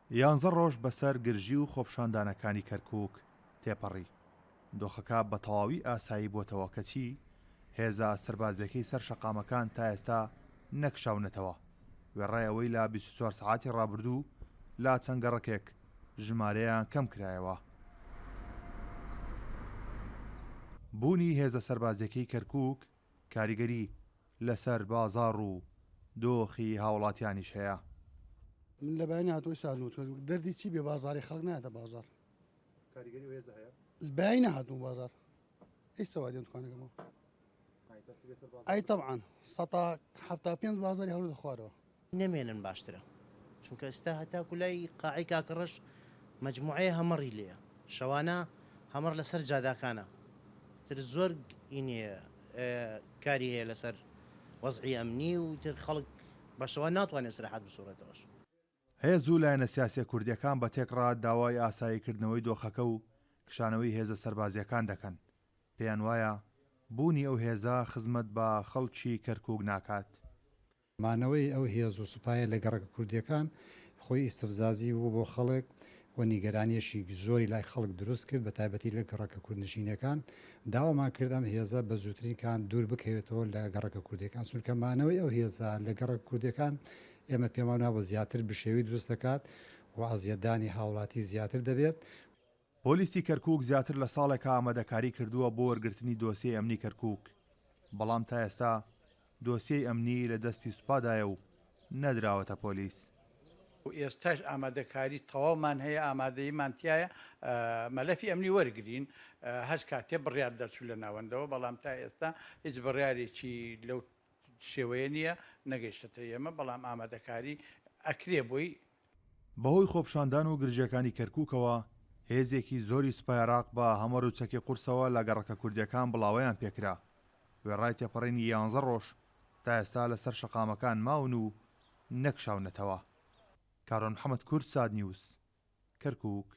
11 ڕۆژ بەسەر گرژی و خۆپشاندانەکانی کەرکووک تێپەڕی. دۆخەکە بە تەواوی ئاسایی بۆتەوە کەچی هێزە سەربازەکەی سەر شەقامەکان تا ئێستا نەکشاونەتەوە. وێڕای لە 24 ساعتی ڕابردوو لا چەند گەڕەکێک ژمارەیان کەم کرایەوە. بوونی هێزە سەربازەکەی کەرکووک کاریگەری لەسەر بازاڕ و دۆخی هاوڵاتیانیش هەیە. من لە بەیانی هاتووی سالوت دەردی چی بێ بازاری خەڵک نایەتە بازار کاریگەری هێزە هەیە الباقي نهاتون بازار ايش سوادي انتم كانوا اي طبعا سطا حتى بينز بازار يهرود اخواره نمێنن باشترە چونکە ئێستا هەتاکو لای قاعی کاکەڕەش مەجموعەیە هەمەڕی لێە شەوانە هەمەڕ لەسەر جاداکانە تر زۆر ئینێ کاری هەیە لەسەر وەزعی ئەمنی و تر خەڵک بەشەوە ناتوانێت سرحات بسوورەتەوەش. هێز و لایەنە سیاسی کوردیەکان بە تێکڕات داوای ئاساییکردنەوەی دۆخەکە و کشانەوەی هێزە سەربازیەکان دەکەن. پێیان وایە بوونی ئەو هێزە خزمەت بە خەڵکی کەرکووک ناکات. مانەوەی ئەو هێز و سوپایە لە گەڕەکە کوردیەکان خۆی ئیسفزازی بوو بۆ خەڵک و نیگەرانیەشی زۆری لای خەڵک دروست کرد بە تایبەتی لە گەڕەکە کوردنشینەکان داوامان کردم هێزە بە زووترینکان دوور بکەوێتەوە لە گەڕەکە کوردیەکان سوورکەمانەوەی ئەو هێزە لە گەڕەکە کوردیەکان ئێمە پێماناوە زیاتر بشێوی دروست دەکات و ئازیەدانی هاوڵاتی زیاتر دەبێت. پۆلیسی کەرکووک زیاتر لە ساڵێکە ئامادەکاری کردووە بۆ وەرگرتنی دۆسیەی ئەمنی کەرکووک، بەڵام تا ئێستا دۆسیەی ئەمنی لە دەستی سوپادایە و نەدراوەتە پۆلیس. ئێستاش ئامادەکاری تەواومان هەیە ئامادەیمانتیایە مەلەفی ئەمنی وەرگین هەش کاتێ بڕیار دەرچوو لە ناوەندەوە بەڵام تا ئێستا هیچ بڕیارێکی لەو شێوەیە نییە نەگەیشتە ئێمە بەڵام ئامادەکاری ئەکرێ بووی. بەهۆی خۆپشاندان و گرژەکانی کەرکووکەوە هێزێکی زۆری سوپای عێراق بە هەمەر و چەکی قورسەوە لە گەڕەکە کوردیەکان بڵاوەیان پێکرا. وێڕای تێپەڕینی 11 ڕۆژ تا ئێستا لەسەر شەقامەکان ماون و نەکشاونەتەوە. کارۆن محەممەد کورد ساد نیوز کەرکووک.